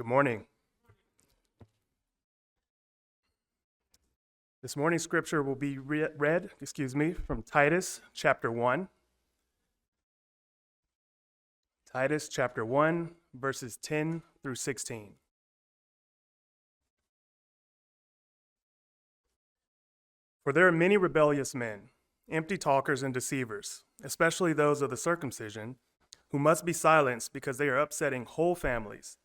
Good morning. This morning's scripture will be read, from Titus chapter 1. Titus chapter 1, verses 10 through 16. For there are many rebellious men, empty talkers and deceivers, especially those of the circumcision, who must be silenced because they are upsetting whole families,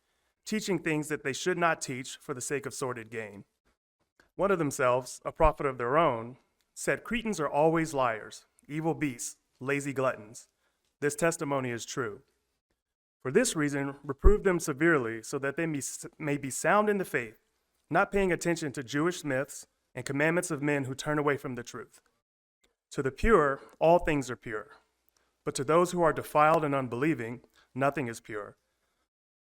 teaching things that they should not teach for the sake of sordid gain. One of themselves, a prophet of their own, said, Cretans are always liars, evil beasts, lazy gluttons. This testimony is true. For this reason, reprove them severely so that they may be sound in the faith, not paying attention to Jewish myths and commandments of men who turn away from the truth. To the pure, all things are pure. But to those who are defiled and unbelieving, nothing is pure.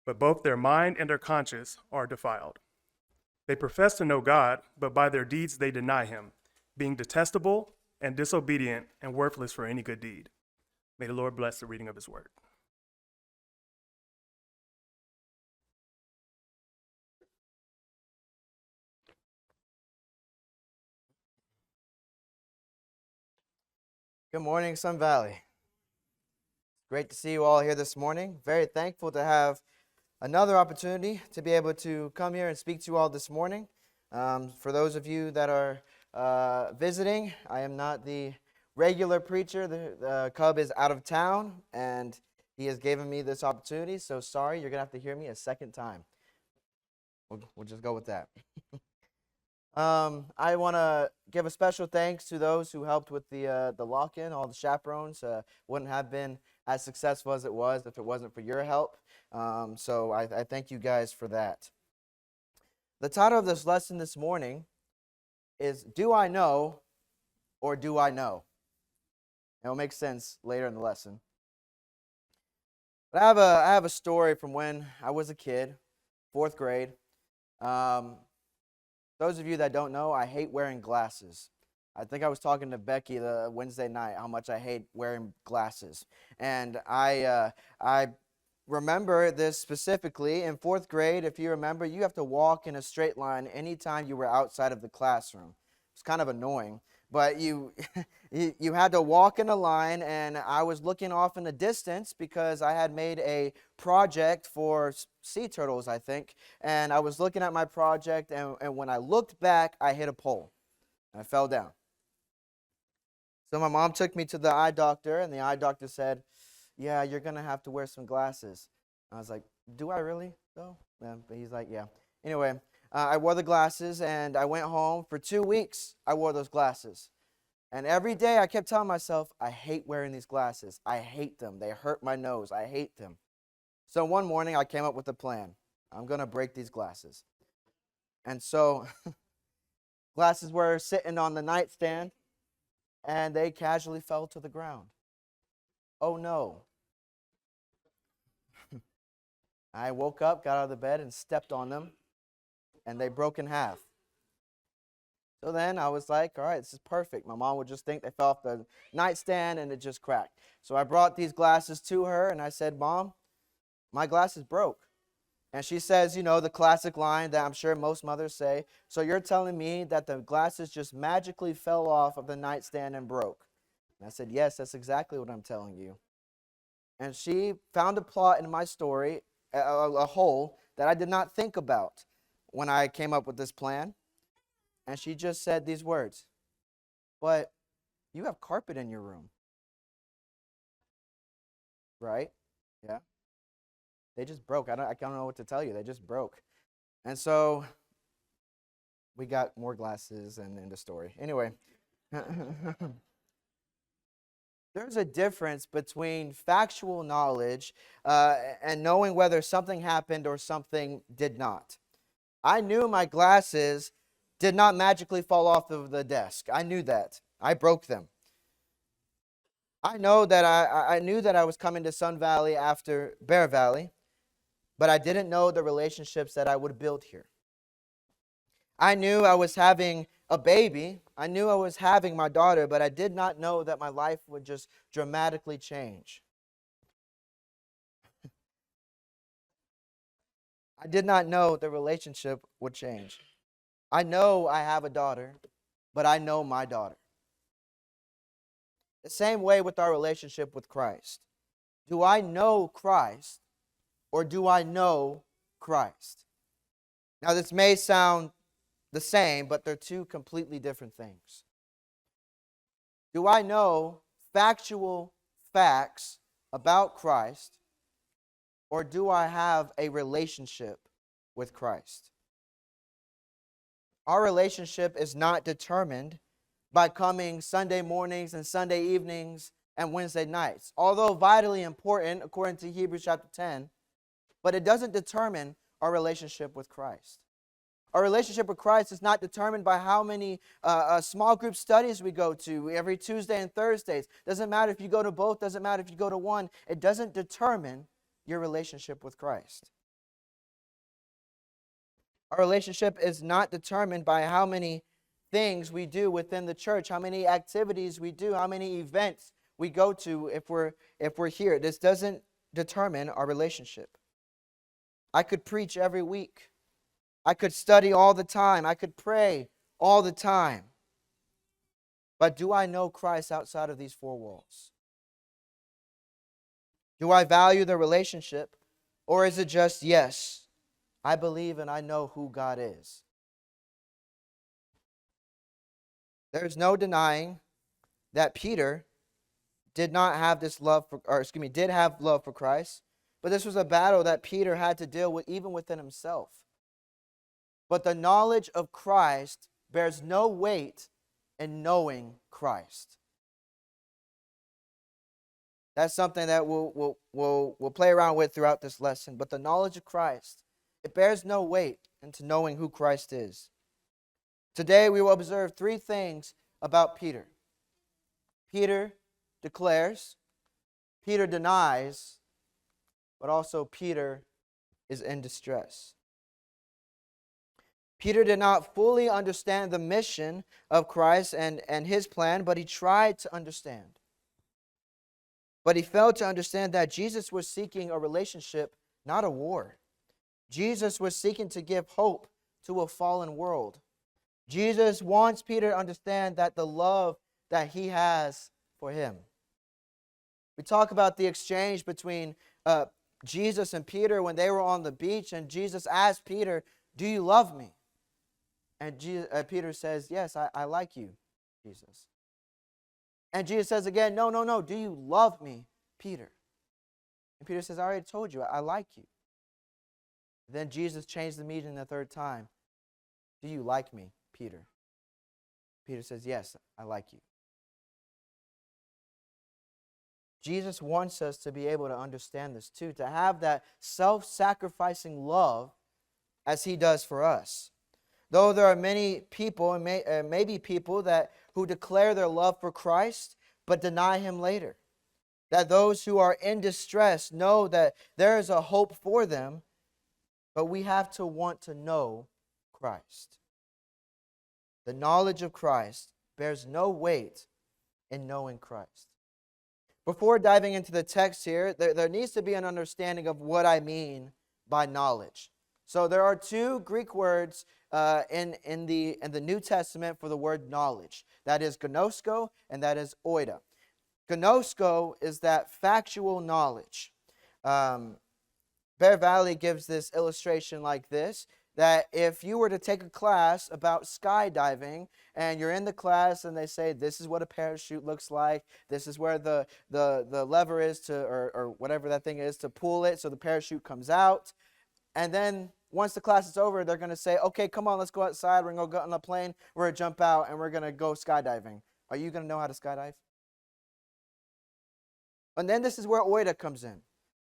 But both their mind and their conscience are defiled. They profess to know God, but by their deeds they deny him, being detestable and disobedient and worthless for any good deed. May the Lord bless the reading of his word. Good morning, Sun Valley. Great to see you all here this morning. Very thankful to have another opportunity to be able to come here and speak to you all this morning. For those of you that are visiting, I am not the regular preacher. The Cub is out of town, and he has given me this opportunity. So sorry, you're going to have to hear me a second time. We'll just go with that. I want to give a special thanks to those who helped with the lock-in, all the chaperones. Wouldn't have been as successful as it was if it wasn't for your help. So I thank you guys for that. The title of this lesson this morning is Do I Know or Do I Know? It'll make sense later in the lesson. But I have a story from when I was a kid, 4th grade. Those of you that don't know, I hate wearing glasses. I think I was talking to Becky the Wednesday night how much I hate wearing glasses. And I remember this specifically in 4th grade. If you remember, you have to walk in a straight line anytime you were outside of the classroom. It's kind of annoying, but you you had to walk in a line, and I was looking off in the distance because I had made a project for sea turtles, I think, and I was looking at my project, and when I looked back, I hit a pole, and I fell down. So my mom took me to the eye doctor, and the eye doctor said, yeah, you're going to have to wear some glasses. I was like, do I really, though? Yeah, but he's like, yeah. Anyway, I wore the glasses, and I went home. For 2 weeks, I wore those glasses. And every day I kept telling myself, I hate wearing these glasses. I hate them. They hurt my nose. I hate them. So one morning I came up with a plan. I'm going to break these glasses. And so glasses were sitting on the nightstand, and they casually fell to the ground. Oh no. I woke up, got out of the bed, and stepped on them, and they broke in half. So then I was like, all right, this is perfect. My mom would just think they fell off the nightstand and it just cracked. So I brought these glasses to her and I said, Mom, my glasses broke. And she says, you know, the classic line that I'm sure most mothers say, so you're telling me that the glasses just magically fell off of the nightstand and broke? And I said, yes, that's exactly what I'm telling you. And she found a plot in my story, a hole that I did not think about when I came up with this plan. And she just said these words, but you have carpet in your room, right? Yeah. They just broke. I don't know what to tell you. They just broke. And so we got more glasses and in the story. Anyway, there's a difference between factual knowledge and knowing whether something happened or something did not. I knew my glasses did not magically fall off of the desk. I knew that. I broke them. I know that I knew that I was coming to Sun Valley after Bear Valley, but I didn't know the relationships that I would build here. I knew I was having a baby. I knew I was having my daughter, but I did not know that my life would just dramatically change. I did not know the relationship would change. I know I have a daughter, but I know my daughter. The same way with our relationship with Christ. Do I know Christ or do I know Christ? Now, this may sound the same, but they're two completely different things. Do I know factual facts about Christ or do I have a relationship with Christ? Our relationship is not determined by coming Sunday mornings and Sunday evenings and Wednesday nights, although vitally important according to Hebrews chapter 10, but it doesn't determine our relationship with Christ. Our relationship with Christ is not determined by how many small group studies we go to every Tuesday and Thursdays. Doesn't matter if you go to both, doesn't matter if you go to one. It doesn't determine your relationship with Christ. Our relationship is not determined by how many things we do within the church, how many activities we do, how many events we go to if we're here. This doesn't determine our relationship. I could preach every week. I could study all the time. I could pray all the time. But do I know Christ outside of these four walls? Do I value the relationship? Or is it just, yes, I believe and I know who God is? There's no denying that Peter did not have this love for, or excuse me, did have love for Christ, but this was a battle that Peter had to deal with even within himself. But the knowledge of Christ bears no weight in knowing Christ. That's something that we'll play around with throughout this lesson. But the knowledge of Christ, it bears no weight into knowing who Christ is. Today we will observe three things about Peter. Peter declares, Peter denies, but also Peter is in distress. Peter did not fully understand the mission of Christ and his plan, but he tried to understand. But he failed to understand that Jesus was seeking a relationship, not a war. Jesus was seeking to give hope to a fallen world. Jesus wants Peter to understand that the love that he has for him. We talk about the exchange between Jesus and Peter when they were on the beach, and Jesus asked Peter, "Do you love me?" And Peter says, "Yes, I like you, Jesus." And Jesus says again, No, do you love me, Peter?" And Peter says, "I already told you, I like you." Then Jesus changed the meaning the third time. "Do you like me, Peter?" Peter says, "Yes, I like you." Jesus wants us to be able to understand this too, to have that self-sacrificing love as he does for us. Though there are many people, and maybe people who declare their love for Christ, but deny him later. That those who are in distress know that there is a hope for them, but we have to want to know Christ. The knowledge of Christ bears no weight in knowing Christ. Before diving into the text here, there needs to be an understanding of what I mean by knowledge. So there are two Greek words in the New Testament for the word knowledge. That is gnosko and that is oida. Gnosko is that factual knowledge. Bear Valley gives this illustration like this, that if you were to take a class about skydiving and you're in the class and they say this is what a parachute looks like, this is where the lever is to, or whatever that thing is, to pull it so the parachute comes out. And then once the class is over, they're going to say, "Okay, come on, let's go outside. We're going to go on a plane. We're going to jump out, and we're going to go skydiving." Are you going to know how to skydive? And then this is where oida comes in.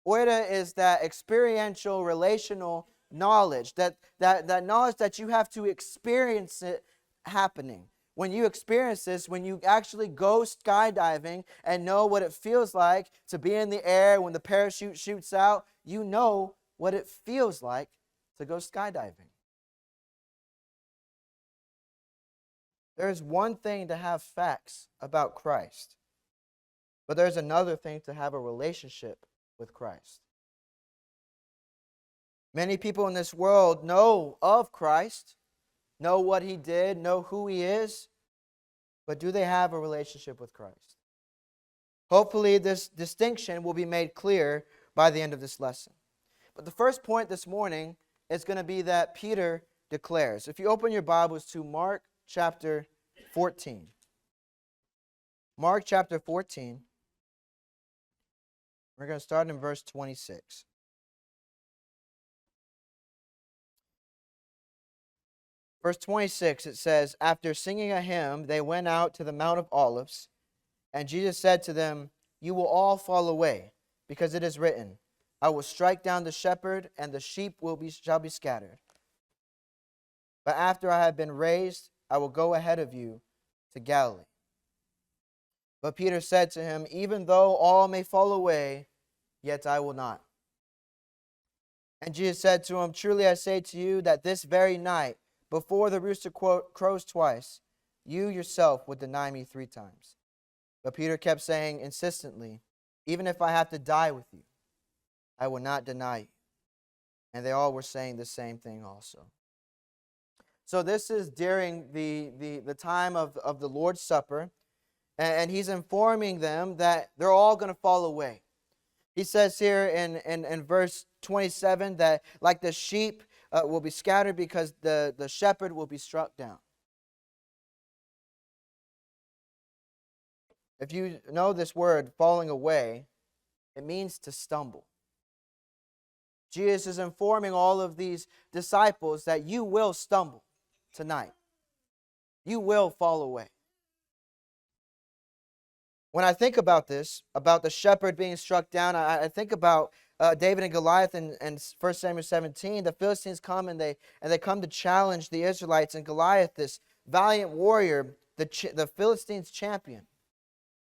Oida is that experiential, relational knowledge, that knowledge that you have to experience it happening. When you experience this, when you actually go skydiving and know what it feels like to be in the air when the parachute shoots out, you know what it feels like to go skydiving. There's one thing to have facts about Christ, but there's another thing to have a relationship with Christ. Many people in this world know of Christ, know what he did, know who he is, but do they have a relationship with Christ? Hopefully, this distinction will be made clear by the end of this lesson. But the first point this morning is going to be that Peter declares. If you open your Bibles to Mark chapter 14. Mark chapter 14. We're going to start in verse 26. Verse 26, it says, "After singing a hymn, they went out to the Mount of Olives, and Jesus said to them, 'You will all fall away, because it is written, I will strike down the shepherd, and the sheep shall be scattered. But after I have been raised, I will go ahead of you to Galilee.' But Peter said to him, 'Even though all may fall away, yet I will not.' And Jesus said to him, 'Truly I say to you that this very night, before the rooster crows twice, you yourself would deny me 3 times. But Peter kept saying insistently, 'Even if I have to die with you, I will not deny you.' And they all were saying the same thing also." So this is during the time of the Lord's Supper, and he's informing them that they're all going to fall away. He says here in verse 27 that like the sheep will be scattered because the shepherd will be struck down. If you know this word, falling away, it means to stumble. Jesus is informing all of these disciples that you will stumble tonight. You will fall away. When I think about this, about the shepherd being struck down, I think about David and Goliath in 1 Samuel 17. The Philistines come and they come to challenge the Israelites, and Goliath, this valiant warrior, the Philistines' champion,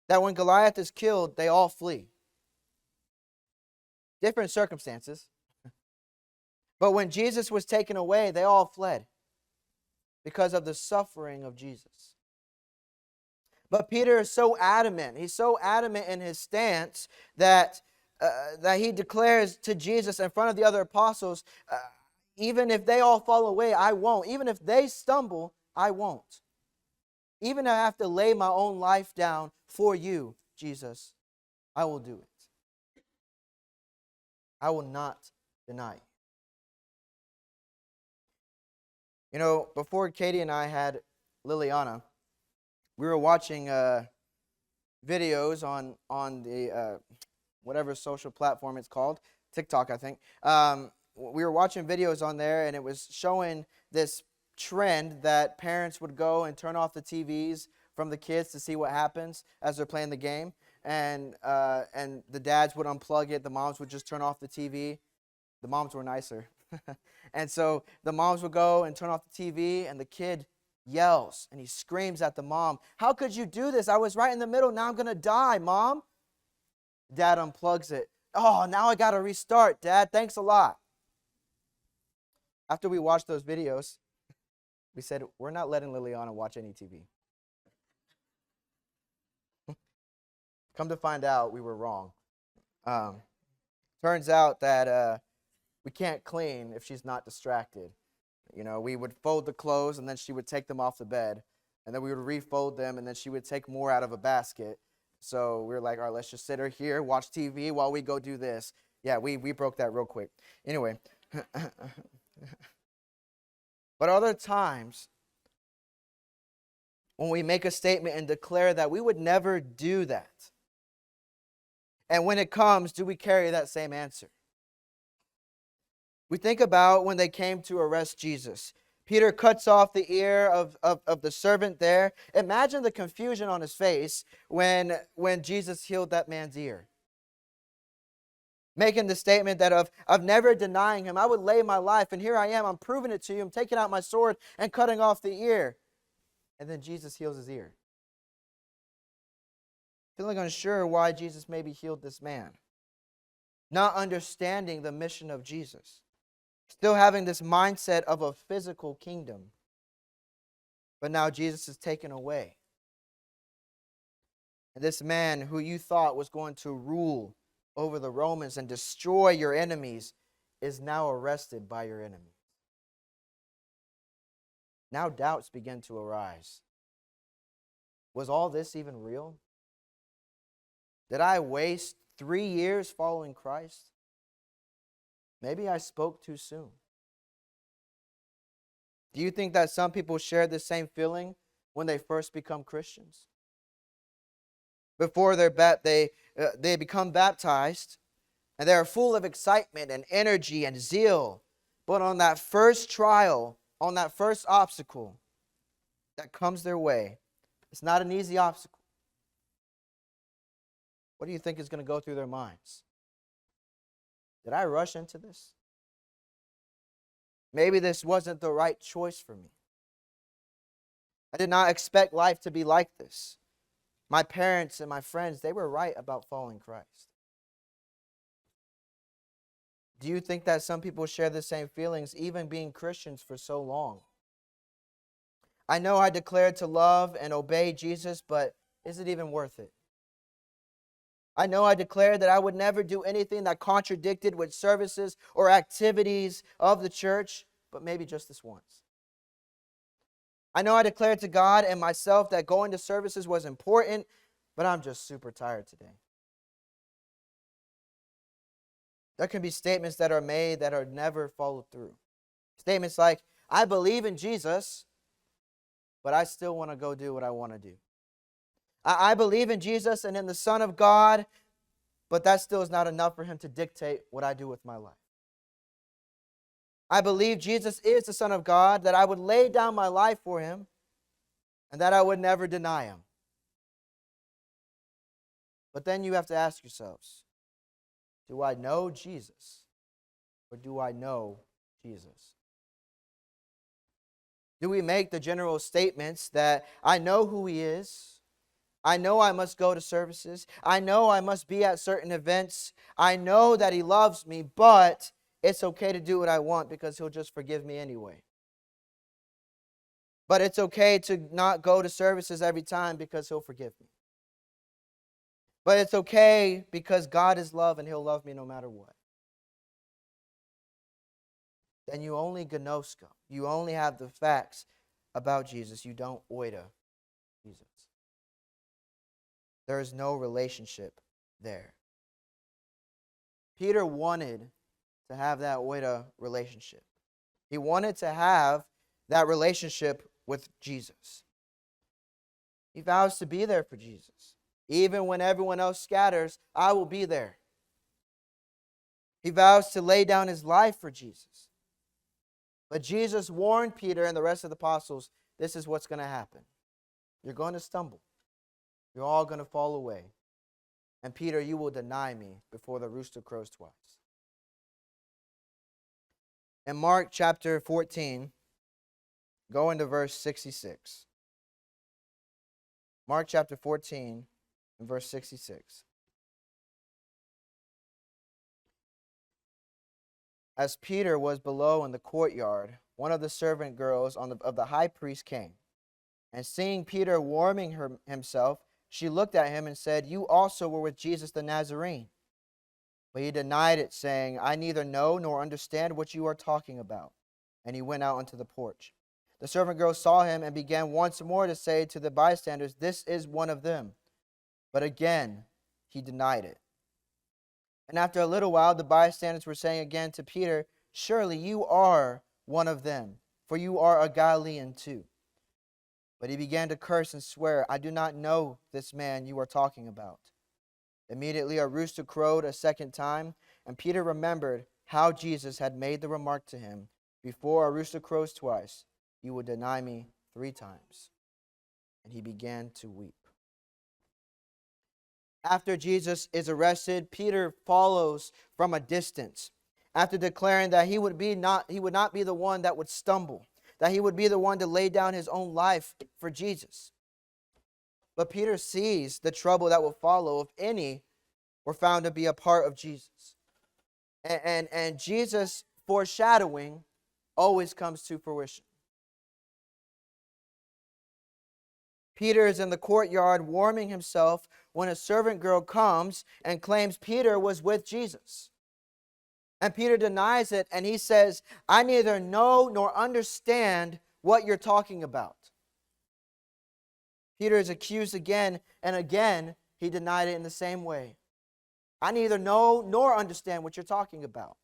that when Goliath is killed, they all flee. Different circumstances. But when Jesus was taken away, they all fled because of the suffering of Jesus. But Peter is so adamant. He's so adamant in his stance that he declares to Jesus in front of the other apostles, even if they all fall away, I won't. Even if they stumble, I won't. Even if I have to lay my own life down for you, Jesus, I will do it. I will not deny you. You know, before Katie and I had Liliana, we were watching videos on the whatever social platform it's called, TikTok, I think. We were watching videos on there, and it was showing this trend that parents would go and turn off the TVs from the kids to see what happens as they're playing the game, and the dads would unplug it. The moms would just turn off the TV. The moms were nicer, and so the moms would go and turn off the TV, and the kid yells and he screams at the mom, "How could you do this? I was right in the middle. Now I'm going to die, Mom." Dad unplugs it. "Oh, now I got to restart, Dad. Thanks a lot." After we watched those videos, we said, we're not letting Liliana watch any TV. Come to find out, we were wrong. Turns out that we can't clean if she's not distracted. You know, we would fold the clothes, and then she would take them off the bed. And then we would refold them, and then she would take more out of a basket. So we were like, all right, let's just sit her here, watch TV while we go do this. Yeah, we broke that real quick. Anyway. But other times, when we make a statement and declare that we would never do that, and when it comes, do we carry that same answer? We think about when they came to arrest Jesus. Peter cuts off the ear of the servant there. Imagine the confusion on his face when Jesus healed that man's ear. Making the statement that of never denying him, I would lay my life, and here I am, I'm proving it to you, I'm taking out my sword and cutting off the ear. And then Jesus heals his ear. Feeling unsure why Jesus maybe healed this man. Not understanding the mission of Jesus. Still having this mindset of a physical kingdom. But now Jesus is taken away. And this man who you thought was going to rule over the Romans and destroy your enemies, is now arrested by your enemy. Now doubts begin to arise. Was all this even real? Did I waste 3 years following Christ? Maybe I spoke too soon. Do you think that some people share the same feeling when they first become Christians? Before they become baptized, and they are full of excitement and energy and zeal. But on that first trial, on that first obstacle that comes their way, it's not an easy obstacle. What do you think is going to go through their minds? Did I rush into this? Maybe this wasn't the right choice for me. I did not expect life to be like this. My parents and my friends, they were right about following Christ. Do you think that some people share the same feelings, even being Christians for so long? I know I declared to love and obey Jesus, but is it even worth it? I know I declared that I would never do anything that contradicted with services or activities of the church, but maybe just this once. I know I declared to God and myself that going to services was important, but I'm just super tired today. There can be statements that are made that are never followed through. Statements like, I believe in Jesus, but I still want to go do what I want to do. I believe in Jesus and in the Son of God, but that still is not enough for him to dictate what I do with my life. I believe Jesus is the Son of God, that I would lay down my life for him, and that I would never deny him. But then you have to ask yourselves, do I know Jesus, or do I know Jesus? Do we make the general statements that I know who he is, I know I must go to services, I know I must be at certain events, I know that he loves me, but it's okay to do what I want because he'll just forgive me anyway. But it's okay to not go to services every time because he'll forgive me. But it's okay because God is love and he'll love me no matter what. Then you only gnosko. You only have the facts about Jesus. You don't oida Jesus. There is no relationship there. Peter wanted to have that oida relationship. He wanted to have that relationship with Jesus. He vows to be there for Jesus. Even when everyone else scatters, I will be there. He vows to lay down his life for Jesus. But Jesus warned Peter and the rest of the apostles, this is what's going to happen. You're going to stumble. You're all going to fall away. And Peter, you will deny me before the rooster crows twice. In Mark chapter 14, go into verse 66. Mark chapter 14 and verse 66. As Peter was below in the courtyard, one of the servant girls of the high priest came. And seeing Peter warming himself, she looked at him and said, you also were with Jesus the Nazarene. But he denied it, saying, I neither know nor understand what you are talking about. And he went out onto the porch. The servant girl saw him and began once more to say to the bystanders, this is one of them. But again, he denied it. And after a little while, the bystanders were saying again to Peter, surely you are one of them, for you are a Galilean too. But he began to curse and swear, I do not know this man you are talking about. Immediately a rooster crowed a second time, and Peter remembered how Jesus had made the remark to him, before a rooster crows twice, you will deny me 3 times. And he began to weep. After Jesus is arrested, Peter follows from a distance. After declaring that he would not be the one that would stumble, that he would be the one to lay down his own life for Jesus. But Peter sees the trouble that will follow if any were found to be a part of Jesus. And Jesus' foreshadowing always comes to fruition. Peter is in the courtyard warming himself when a servant girl comes and claims Peter was with Jesus. And Peter denies it, and he says, I neither know nor understand what you're talking about. Peter is accused again, and again, he denied it in the same way. I neither know nor understand what you're talking about.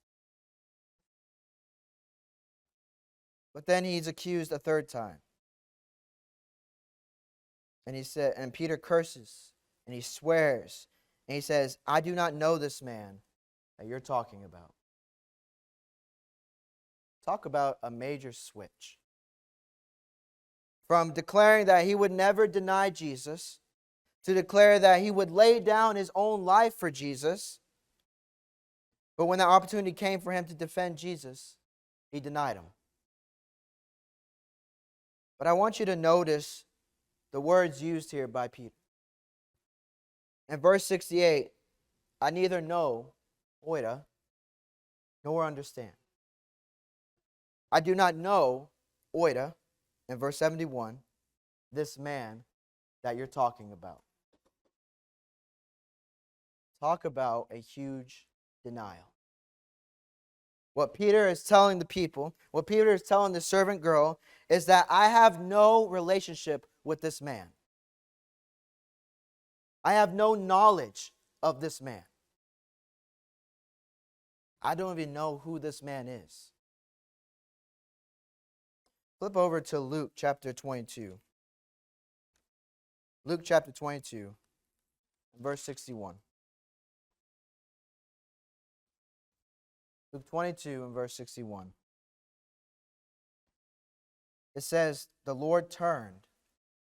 But then he's accused a third time. And Peter curses, and he swears, and he says, I do not know this man that you're talking about. Talk about a major switch. From declaring that he would never deny Jesus, to declare that he would lay down his own life for Jesus. But when the opportunity came for him to defend Jesus, he denied him. But I want you to notice the words used here by Peter. In verse 68, I neither know, oida, nor understand. I do not know, oida, in verse 71, this man that you're talking about. Talk about a huge denial. What Peter is telling the people, what Peter is telling the servant girl, is that I have no relationship with this man. I have no knowledge of this man. I don't even know who this man is. Flip over to Luke chapter 22. Luke chapter 22, verse 61. Luke 22 and verse 61. It says, the Lord turned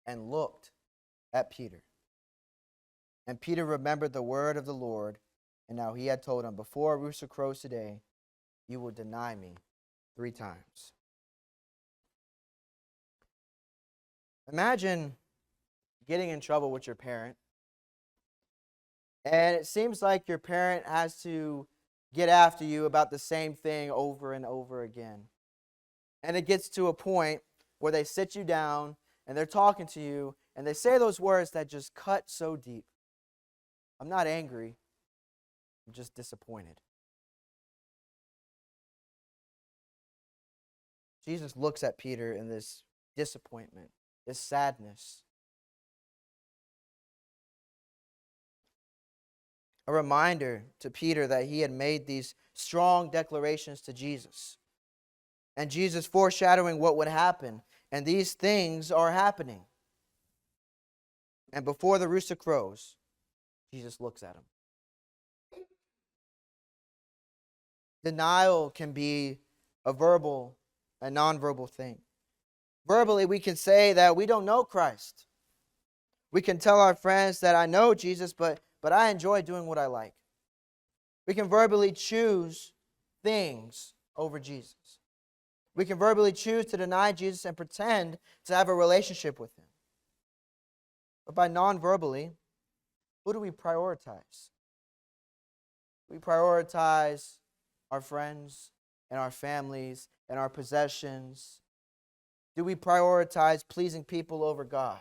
and looked at Peter. And Peter remembered the word of the Lord, and now he had told him, before a rooster crows today, you will deny me 3 times. Imagine getting in trouble with your parent, and it seems like your parent has to get after you about the same thing over and over again. And it gets to a point where they sit you down and they're talking to you and they say those words that just cut so deep. I'm not angry, I'm just disappointed. Jesus looks at Peter in this disappointment, this sadness. A reminder to Peter that he had made these strong declarations to Jesus. And Jesus foreshadowing what would happen. And these things are happening. And before the rooster crows, Jesus looks at him. Denial can be a verbal and nonverbal thing. Verbally, we can say that we don't know Christ. We can tell our friends that I know Jesus, but I enjoy doing what I like. We can verbally choose things over Jesus. We can verbally choose to deny Jesus and pretend to have a relationship with him. But by non-verbally, who do we prioritize? We prioritize our friends and our families and our possessions. Do we prioritize pleasing people over God?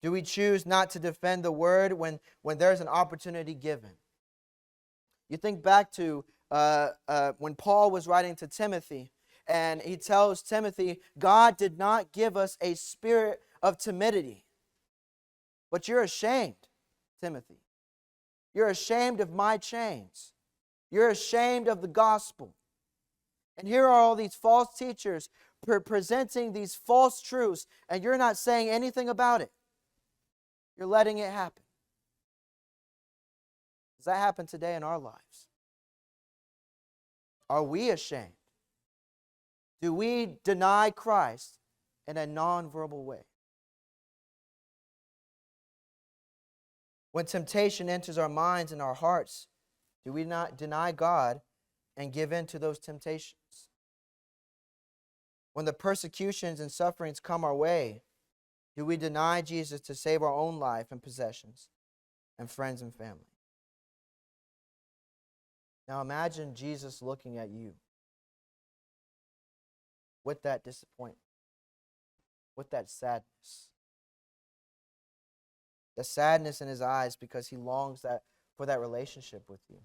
Do we choose not to defend the word when there's an opportunity given? You think back to when Paul was writing to Timothy, and he tells Timothy, God did not give us a spirit of timidity. But you're ashamed, Timothy. You're ashamed of my chains. You're ashamed of the gospel. And here are all these false teachers presenting these false truths, and you're not saying anything about it. You're letting it happen. Does that happen today in our lives? Are we ashamed? Do we deny Christ in a non-verbal way? When temptation enters our minds and our hearts, do we not deny God and give in to those temptations? When the persecutions and sufferings come our way, do we deny Jesus to save our own life and possessions and friends and family? Now imagine Jesus looking at you with that disappointment, with that sadness. The sadness in his eyes because he longs for that relationship with you.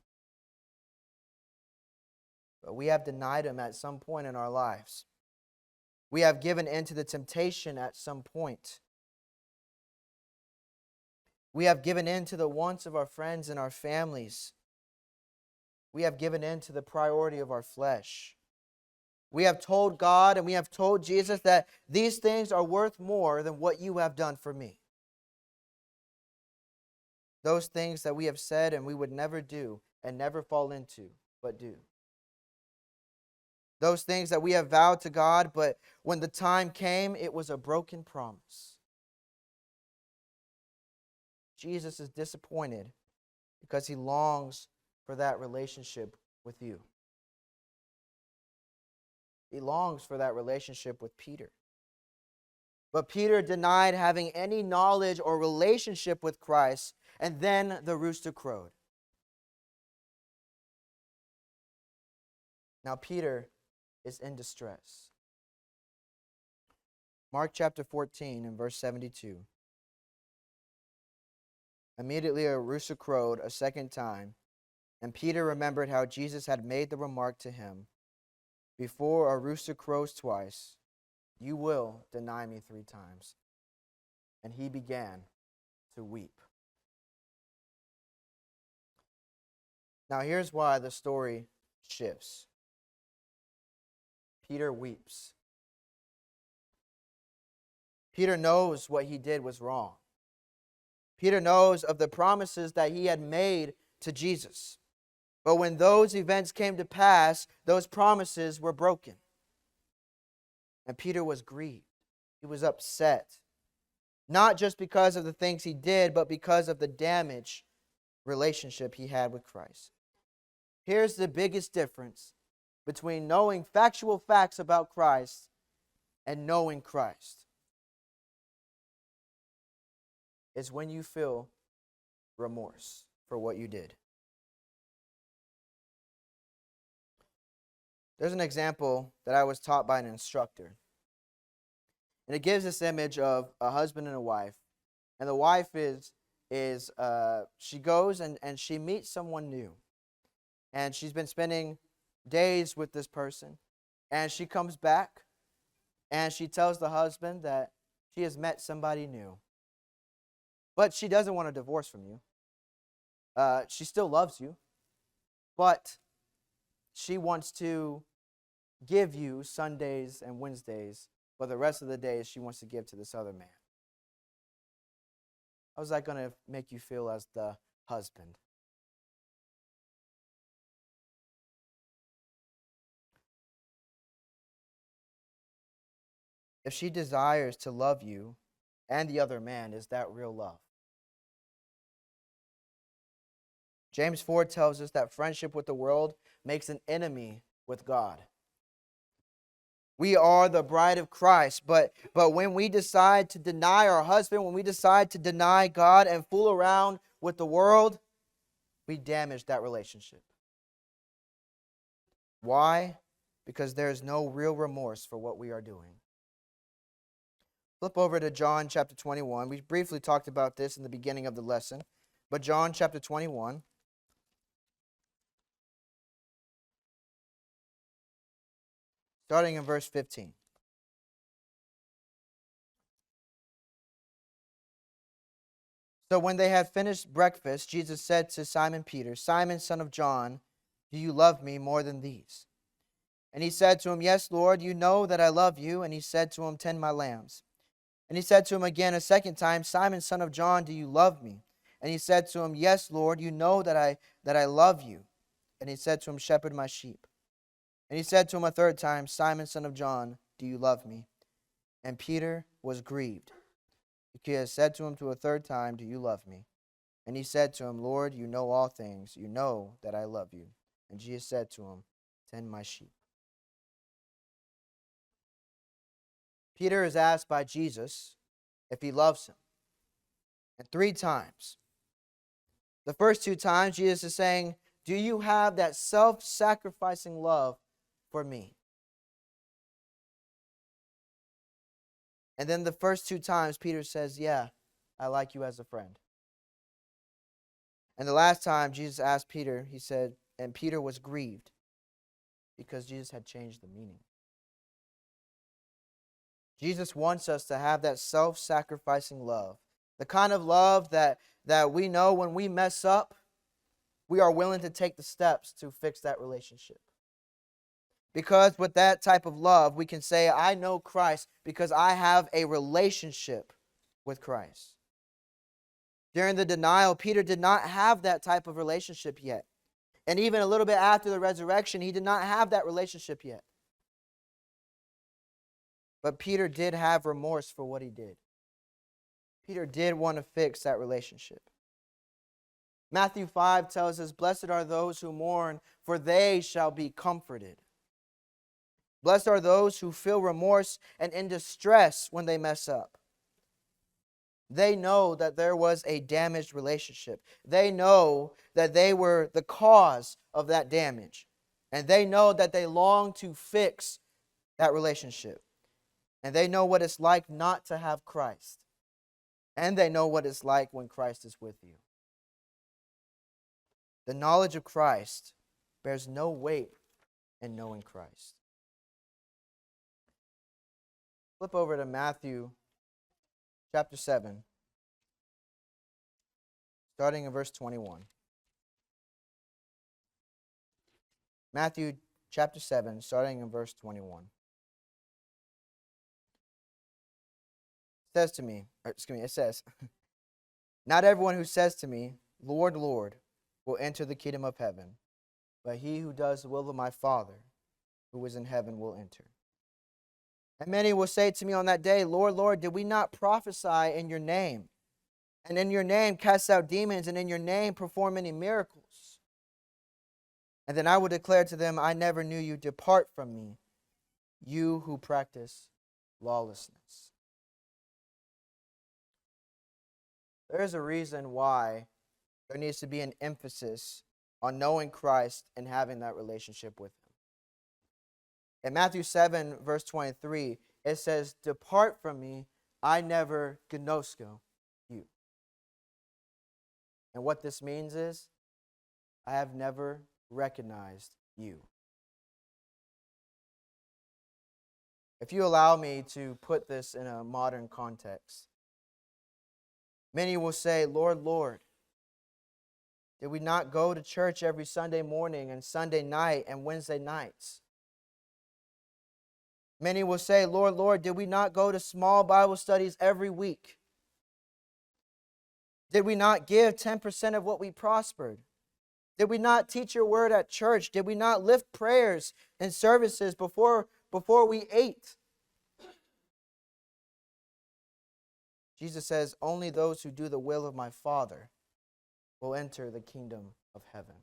But we have denied him at some point in our lives. We have given in to the temptation at some point. We have given in to the wants of our friends and our families. We have given in to the priority of our flesh. We have told God and we have told Jesus that these things are worth more than what you have done for me. Those things that we have said and we would never do and never fall into, but do. Those things that we have vowed to God, but when the time came, it was a broken promise. Jesus is disappointed because he longs for that relationship with you. He longs for that relationship with Peter. But Peter denied having any knowledge or relationship with Christ, and then the rooster crowed. Now Peter is in distress. Mark chapter 14 and verse 72. Immediately a rooster crowed a second time, and Peter remembered how Jesus had made the remark to him, "Before a rooster crows twice, you will deny me 3 times." And he began to weep. Now here's why the story shifts. Peter weeps. Peter knows what he did was wrong. Peter knows of the promises that he had made to Jesus. But when those events came to pass, those promises were broken. And Peter was grieved. He was upset. Not just because of the things he did, but because of the damaged relationship he had with Christ. Here's the biggest difference between knowing factual facts about Christ and knowing Christ. Is when you feel remorse for what you did. There's an example that I was taught by an instructor. And it gives this image of a husband and a wife. And the wife she goes and she meets someone new. And she's been spending days with this person. And she comes back and she tells the husband that she has met somebody new. But she doesn't want a divorce from you. She still loves you. But she wants to give you Sundays and Wednesdays, but the rest of the days she wants to give to this other man. How is that going to make you feel as the husband? If she desires to love you and the other man, is that real love? James 4 tells us that friendship with the world makes an enemy with God. We are the bride of Christ, but when we decide to deny our husband, when we decide to deny God and fool around with the world, we damage that relationship. Why? Because there is no real remorse for what we are doing. Flip over to John chapter 21. We briefly talked about this in the beginning of the lesson, but John chapter 21. Starting in verse 15. So when they had finished breakfast, Jesus said to Simon Peter, "Simon, son of John, do you love me more than these?" And he said to him, "Yes, Lord, you know that I love you." And he said to him, "Tend my lambs." And he said to him again a second time, "Simon, son of John, do you love me?" And he said to him, "Yes, Lord, you know that I love you." And he said to him, "Shepherd my sheep." And he said to him a third time, "Simon, son of John, do you love me?" And Peter was grieved, because he had said to him to a third time, "Do you love me?" And he said to him, "Lord, you know all things. You know that I love you." And Jesus said to him, "Tend my sheep." Peter is asked by Jesus if he loves him. And 3 times. The first 2 times, Jesus is saying, "Do you have that self-sacrificing love for me?" And then the first 2 times, Peter says, "Yeah, I like you as a friend." And the last time Jesus asked Peter, he said, and Peter was grieved because Jesus had changed the meaning. Jesus wants us to have that self-sacrificing love, the kind of love that we know when we mess up, we are willing to take the steps to fix that relationship. Because with that type of love, we can say, I know Christ because I have a relationship with Christ. During the denial, Peter did not have that type of relationship yet. And even a little bit after the resurrection, he did not have that relationship yet. But Peter did have remorse for what he did. Peter did want to fix that relationship. Matthew 5 tells us, blessed are those who mourn, for they shall be comforted. Blessed are those who feel remorse and in distress when they mess up. They know that there was a damaged relationship. They know that they were the cause of that damage. And they know that they long to fix that relationship. And they know what it's like not to have Christ. And they know what it's like when Christ is with you. The knowledge of Christ bears no weight in knowing Christ. Flip over to Matthew chapter 7, starting in verse 21. Matthew chapter 7, starting in verse 21. It says, not everyone who says to me, Lord, Lord, will enter the kingdom of heaven, but he who does the will of my Father who is in heaven will enter. And many will say to me on that day, Lord, Lord, did we not prophesy in your name? And in your name cast out demons, and in your name perform many miracles? And then I will declare to them, I never knew you. Depart from me, you who practice lawlessness. There is a reason why there needs to be an emphasis on knowing Christ and having that relationship with Him. In Matthew 7, verse 23, it says, depart from me, I never gnosko you. And what this means is, I have never recognized you. If you allow me to put this in a modern context, many will say, Lord, Lord, did we not go to church every Sunday morning and Sunday night and Wednesday nights? Many will say, Lord, Lord, did we not go to small Bible studies every week? Did we not give 10% of what we prospered? Did we not teach your word at church? Did we not lift prayers and services before we ate? Jesus says, only those who do the will of my Father will enter the kingdom of heaven.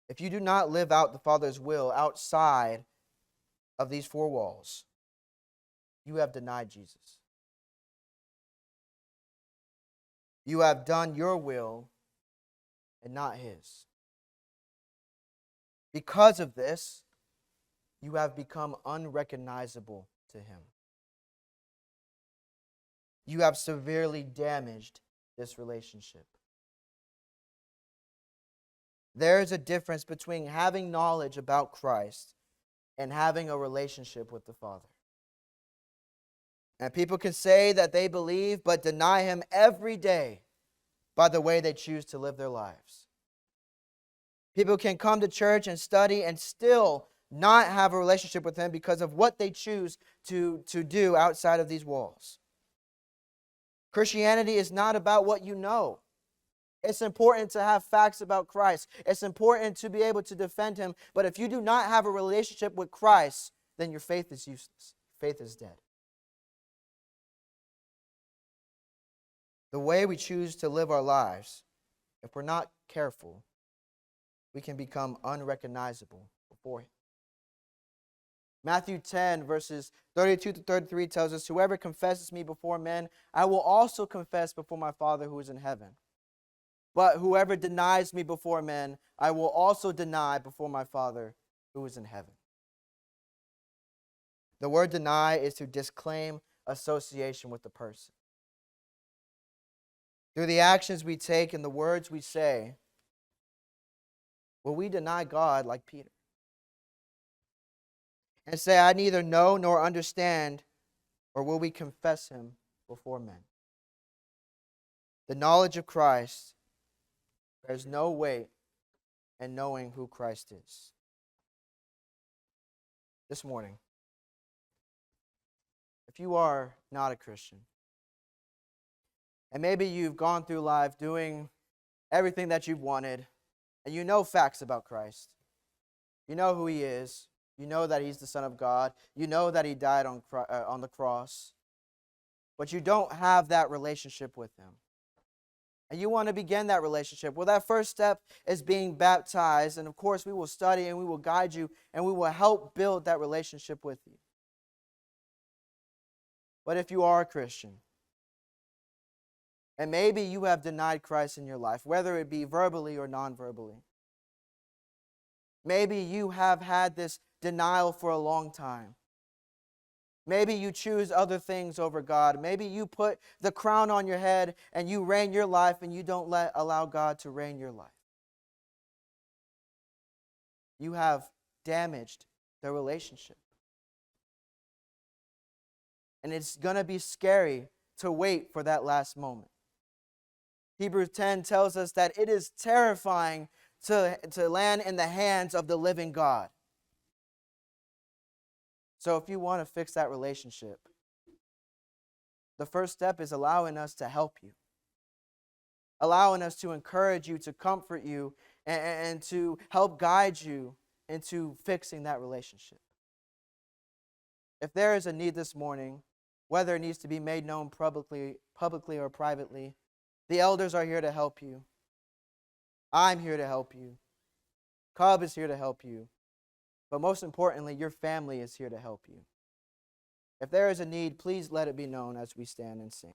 If you do not live out the Father's will outside of these four walls, you have denied Jesus. You have done your will and not His. Because of this, you have become unrecognizable to Him. You have severely damaged this relationship. There is a difference between having knowledge about Christ and having a relationship with the Father. And people can say that they believe but deny Him every day by the way they choose to live their lives. People can come to church and study and still not have a relationship with Him because of what they choose to do outside of these walls. Christianity is not about what you know. It's important to have facts about Christ. It's important to be able to defend Him. But if you do not have a relationship with Christ, then your faith is useless. Faith is dead. The way we choose to live our lives, if we're not careful, we can become unrecognizable before Him. Matthew 10, verses 32 to 33 tells us, whoever confesses me before men, I will also confess before my Father who is in heaven. But whoever denies me before men, I will also deny before my Father who is in heaven. The word deny is to disclaim association with the person. Through the actions we take and the words we say, Will we deny God like Peter? And say, I neither know nor understand, or will we confess him before men? The knowledge of Christ bears no weight in knowing who Christ is. This morning, if you are not a Christian, and maybe you've gone through life doing everything that you've wanted, and you know facts about Christ, you know who he is, you know that he's the Son of God, you know that he died on the cross, but you don't have that relationship with him. And you want to begin that relationship. Well, that first step is being baptized. And of course, we will study and we will guide you and we will help build that relationship with you. But if you are a Christian, and maybe you have denied Christ in your life, whether it be verbally or non-verbally, maybe you have had this denial for a long time. Maybe you choose other things over God. Maybe you put the crown on your head and you reign your life and you don't allow God to reign your life. You have damaged the relationship. And it's going to be scary to wait for that last moment. Hebrews 10 tells us that it is terrifying to land in the hands of the living God. So if you want to fix that relationship, the first step is allowing us to help you, allowing us to encourage you, to comfort you, and to help guide you into fixing that relationship. If there is a need this morning, whether it needs to be made known publicly or privately, the elders are here to help you. I'm here to help you. Cub is here to help you. But most importantly, your family is here to help you. If there is a need, please let it be known as we stand and sing.